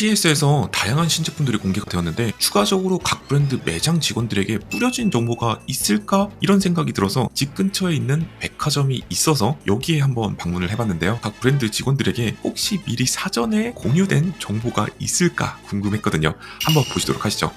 CES에서 다양한 신제품들이 공개가 되었는데 추가적으로 각 브랜드 매장 직원들에게 뿌려진 정보가 있을까? 이런 생각이 들어서 집 근처에 있는 백화점이 있어서 여기에 한번 방문을 해봤는데요. 각 브랜드 직원들에게 혹시 미리 사전에 공유된 정보가 있을까 궁금했거든요. 한번 보시도록 하시죠.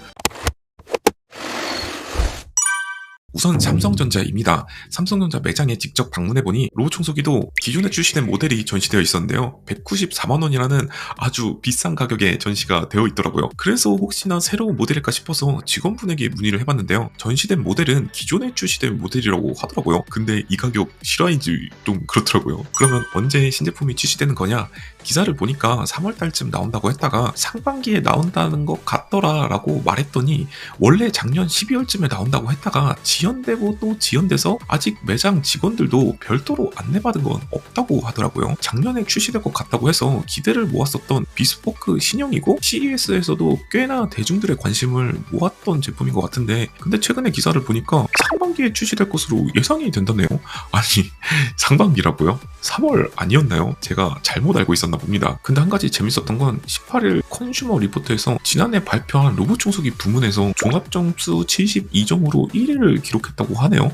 우선 삼성전자입니다. 삼성전자 매장에 직접 방문해보니 로봇 청소기도 기존에 출시된 모델이 전시되어 있었는데요. 194만원이라는 아주 비싼 가격에 전시가 되어 있더라고요. 그래서 혹시나 새로운 모델일까 싶어서 직원분에게 문의를 해봤는데요. 전시된 모델은 기존에 출시된 모델이라고 하더라고요. 근데 이 가격 실화인지 좀 그렇더라고요. 그러면 언제 신제품이 출시되는 거냐? 기사를 보니까 3월달쯤 나온다고 했다가 상반기에 나온다는 것 같더라 라고 말했더니 원래 작년 12월쯤에 나온다고 했다가 지연되고 또 지연돼서 아직 매장 직원들도 별도로 안내받은 건 없다고 하더라고요. 작년에 출시될 것 같다고 해서 기대를 모았었던 비스포크 신형이고 CES에서도 꽤나 대중들의 관심을 모았던 제품인 것 같은데 근데 최근에 기사를 보니까 상반기에 출시될 것으로 예상이 된다네요. 아니 상반기라고요? 3월 아니었나요? 제가 잘못 알고 있었나 봅니다. 근데 한 가지 재밌었던 건 18일 컨슈머 리포트에서 지난해 발표한 로봇 청소기 부문에서 종합점수 72점으로 1위를 기록했다고 하네요.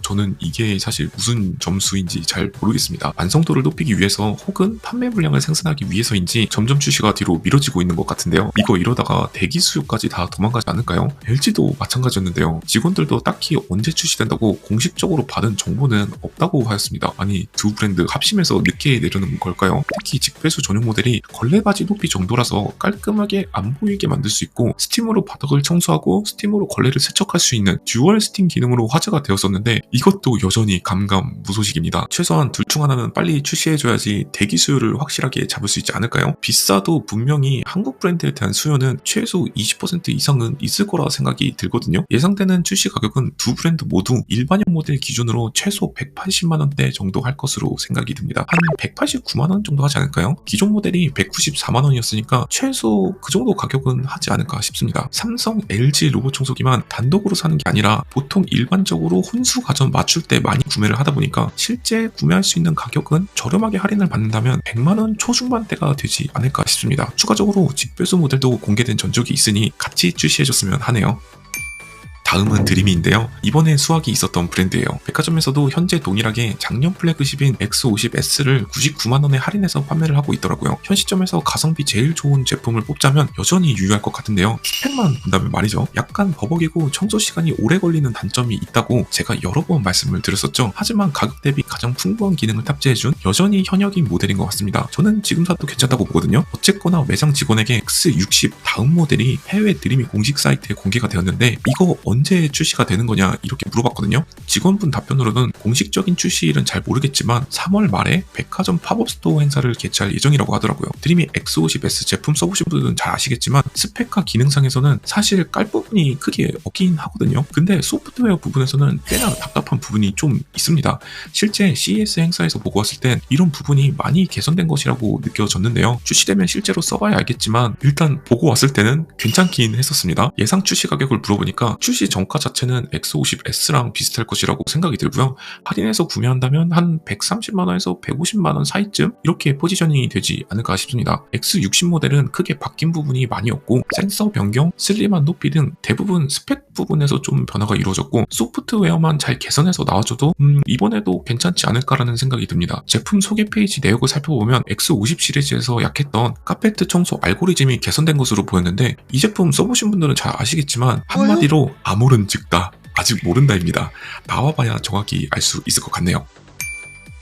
저는 이게 사실 무슨 점수인지 잘 모르겠습니다. 완성도를 높이기 위해서 혹은 판매 물량을 생산하기 위해서인지 점점 출시가 뒤로 미뤄지고 있는 것 같은데요. 이거 이러다가 대기 수요까지 다 도망가지 않을까요? LG도 마찬가지였는데요. 직원들도 딱히 언제 출시된다고 공식적으로 받은 정보는 없다고 하였습니다. 아니 두 브랜드 합심해서 늦게 내려는 걸까요? 특히 직배수 전용 모델이 걸레바지 높이 정도라서 깔끔하게 안 보이게 만들 수 있고 스팀으로 바닥을 청소하고 스팀으로 걸레를 세척할 수 있는 듀얼 스팀 기능으로 화제가 되었었는데 이것도 여전히 감감무소식입니다. 최소한 둘 중 하나는 빨리 출시해줘야지 대기 수요를 확실하게 잡을 수 있지 않을까요? 비싸도 분명히 한국 브랜드에 대한 수요는 최소 20% 이상은 있을 거라 생각이 들거든요. 예상되는 출시 가격은 두 브랜드 모두 일반형 모델 기준으로 최소 180만원대 정도 할 것으로 생각이 듭니다. 한 189만원 정도 하지 않을까요? 기존 모델이 194만원이었으니까 최소 그 정도 가격은 하지 않을까 싶습니다. 삼성, LG 로봇 청소기만 단독으로 사는 게 아니라 보통 일반적으로 혼수 가전 맞출 때 많이 구매를 하다 보니까 실제 구매할 수 있는 가격은 저렴하게 할인을 받는다면 100만원 초중반대가 되지 않을까 싶습니다. 추가적으로 직배수 모델도 공개된 전적이 있으니 같이 출시해줬으면 하네요. 다음은 드림이인데요. 이번에 수확이 있었던 브랜드예요. 백화점에서도 현재 동일하게 작년 플래그십인 X50S를 99만원에 할인해서 판매를 하고 있더라고요. 현 시점에서 가성비 제일 좋은 제품을 뽑자면 여전히 유효할 것 같은데요. 스펙만 본다면 말이죠. 약간 버벅이고 청소 시간이 오래 걸리는 단점이 있다고 제가 여러 번 말씀을 드렸었죠. 하지만 가격 대비 가장 풍부한 기능을 탑재해준 여전히 현역인 모델인 것 같습니다. 저는 지금 사도 괜찮다고 보거든요. 어쨌거나 매장 직원에게 X60 다음 모델이 해외 드림이 공식 사이트에 공개가 되었는데 이거 언제 출시가 되는 거냐 이렇게 물어봤거든요. 직원분 답변으로는 공식적인 출시일은 잘 모르겠지만 3월 말에 백화점 팝업 스토어 행사를 개최할 예정이라고 하더라고요. 드림이 X50S 제품 써보신 분들은 잘 아시겠지만 스펙과 기능상에서는 사실 깔 부분이 크게 없긴 하거든요. 근데 소프트웨어 부분에서는 꽤나 답답한 부분이 좀 있습니다. 실제 CES 행사에서 보고 왔을 땐 이런 부분이 많이 개선된 것이라고 느껴졌는데요. 출시되면 실제로 써봐야 알겠지만 일단 보고 왔을 때는 괜찮긴 했었습니다. 예상 출시 가격을 물어보니까 출시 정가 자체는 X50S랑 비슷할 것이라고 생각이 들고요. 할인해서 구매한다면 한 130만원에서 150만원 사이쯤 이렇게 포지셔닝이 되지 않을까 싶습니다. X60 모델은 크게 바뀐 부분이 많이 없고 센서 변경, 슬림한 높이 등 대부분 스펙 부분에서 좀 변화가 이루어졌고 소프트웨어만 잘 개선해서 나와줘도 이번에도 괜찮지 않을까라는 생각이 듭니다. 제품 소개 페이지 내역을 살펴보면 X50 시리즈에서 약했던 카페트 청소 알고리즘이 개선된 것으로 보였는데 이 제품 써보신 분들은 잘 아시겠지만 한마디로 아모른즉다. 아직 모른다입니다. 나와봐야 정확히 알 수 있을 것 같네요.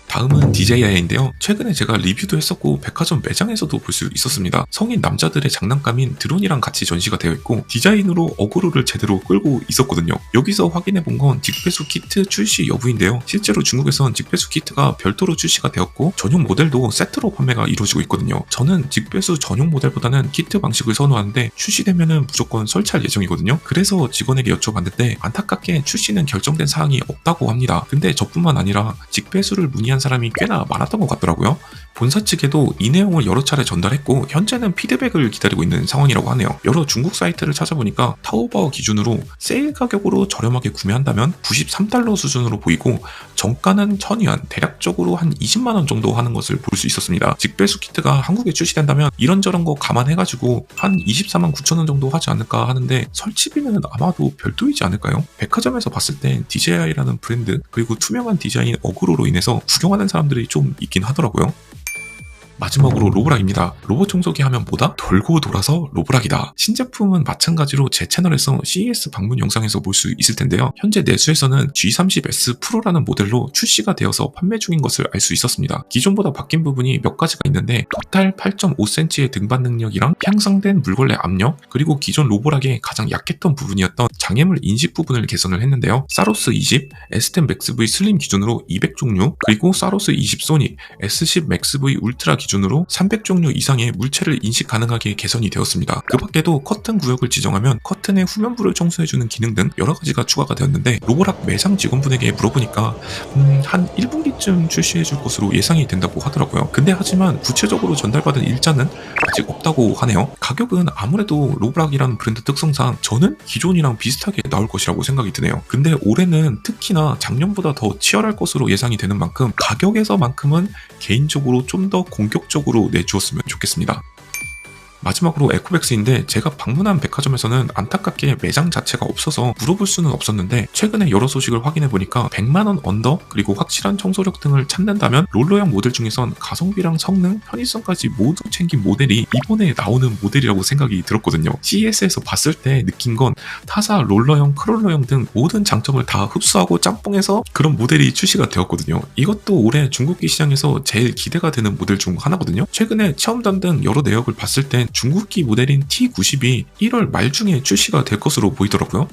다음은 DJI인데요. 최근에 제가 리뷰도 했었고 백화점 매장에서도 볼 수 있었습니다. 성인 남자들의 장난감인 드론이랑 같이 전시가 되어 있고 디자인으로 어그로를 제대로 끌고 있었거든요. 여기서 확인해 본 건 직배수 키트 출시 여부인데요. 실제로 중국에선 직배수 키트가 별도로 출시가 되었고 전용 모델도 세트로 판매가 이루어지고 있거든요. 저는 직배수 전용 모델보다는 키트 방식을 선호하는데 출시되면은 무조건 설치할 예정이거든요. 그래서 직원에게 여쭤봤는데 안타깝게 출시는 결정된 사항이 없다고 합니다. 근데 저뿐만 아니라 직배수를 문의한 사람이 꽤나 많았던 것 같더라고요. 본사 측에도 이 내용을 여러 차례 전달했고 현재는 피드백을 기다리고 있는 상황이라고 하네요. 여러 중국 사이트를 찾아보니까 타오바오 기준으로 세일 가격으로 저렴하게 구매한다면 93달러 수준으로 보이고 정가는 1000위안, 대략적으로 한 20만원 정도 하는 것을 볼 수 있었습니다. 직배수 키트가 한국에 출시된다면 이런저런 거 감안해가지고 한 24만 9천원 정도 하지 않을까 하는데 설치비는 아마도 별도이지 않을까요? 백화점에서 봤을 땐 DJI라는 브랜드 그리고 투명한 디자인 어그로로 인해서 구경하는 사람들이 좀 있긴 하더라고요. 마지막으로 로브락입니다. 로봇 청소기 하면 뭐다? 돌고 돌아서 로브락이다. 신제품은 마찬가지로 제 채널에서 CES 방문 영상에서 볼 수 있을 텐데요. 현재 내수에서는 G30S 프로라는 모델로 출시가 되어서 판매 중인 것을 알 수 있었습니다. 기존보다 바뀐 부분이 몇 가지가 있는데 토탈 8.5cm의 등반 능력이랑 향상된 물걸레 압력 그리고 기존 로브락의 가장 약했던 부분이었던 장애물 인식 부분을 개선을 했는데요. 사로스 20, S10 맥스 V 슬림 기준으로 200종류 그리고 사로스 20 소닉, S10 맥스 V 울트라 기준으로 300종류 이상의 물체를 인식 가능하게 개선이 되었습니다. 그 밖에도 커튼 구역을 지정하면 커튼의 후면부를 청소해주는 기능 등 여러 가지가 추가가 되었는데 로브락 매장 직원분에게 물어보니까 한 1분기쯤 출시해줄 것으로 예상이 된다고 하더라고요. 근데 하지만 구체적으로 전달받은 일자는 아직 없다고 하네요. 가격은 아무래도 로브락이라는 브랜드 특성상 저는 기존이랑 비슷하게 나올 것이라고 생각이 드네요. 근데 올해는 특히나 작년보다 더 치열할 것으로 예상이 되는 만큼 가격에서만큼은 개인적으로 좀 더 공격적으로 내주었으면 좋겠습니다. 마지막으로 에코백스인데 제가 방문한 백화점에서는 안타깝게 매장 자체가 없어서 물어볼 수는 없었는데 최근에 여러 소식을 확인해보니까 100만원 언더 그리고 확실한 청소력 등을 찾는다면 롤러형 모델 중에선 가성비랑 성능, 편의성까지 모두 챙긴 모델이 이번에 나오는 모델이라고 생각이 들었거든요. CES에서 봤을 때 느낀 건 타사 롤러형, 크롤러형 등 모든 장점을 다 흡수하고 짬뽕해서 그런 모델이 출시가 되었거든요. 이것도 올해 중국기 시장에서 제일 기대가 되는 모델 중 하나거든요. 최근에 체험단 등 여러 내역을 봤을 땐 중국기 모델인 T90이 1월 말중에 출시가 될 것으로 보이더라고요.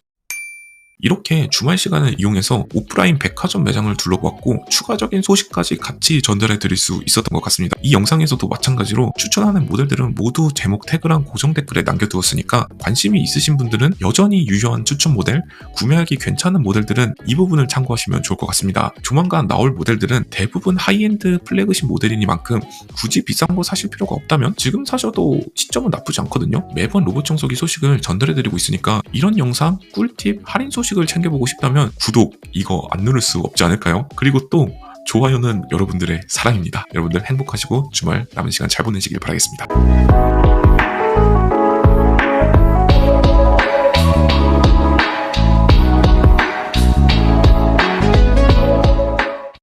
이렇게 주말 시간을 이용해서 오프라인 백화점 매장을 둘러봤고 추가적인 소식까지 같이 전달해 드릴 수 있었던 것 같습니다. 이 영상에서도 마찬가지로 추천하는 모델들은 모두 제목 태그랑 고정 댓글에 남겨두었으니까 관심이 있으신 분들은 여전히 유효한 추천 모델, 구매하기 괜찮은 모델들은 이 부분을 참고하시면 좋을 것 같습니다. 조만간 나올 모델들은 대부분 하이엔드 플래그십 모델이니만큼 굳이 비싼 거 사실 필요가 없다면 지금 사셔도 시점은 나쁘지 않거든요. 매번 로봇 청소기 소식을 전달해 드리고 있으니까 이런 영상, 꿀팁, 할인 소식을 챙겨보고 싶다면 구독 이거 안 누를 수 없지 않을까요? 그리고 또 좋아요는 여러분들의 사랑입니다. 여러분들 행복하시고 주말 남은 시간 잘 보내시길 바라겠습니다.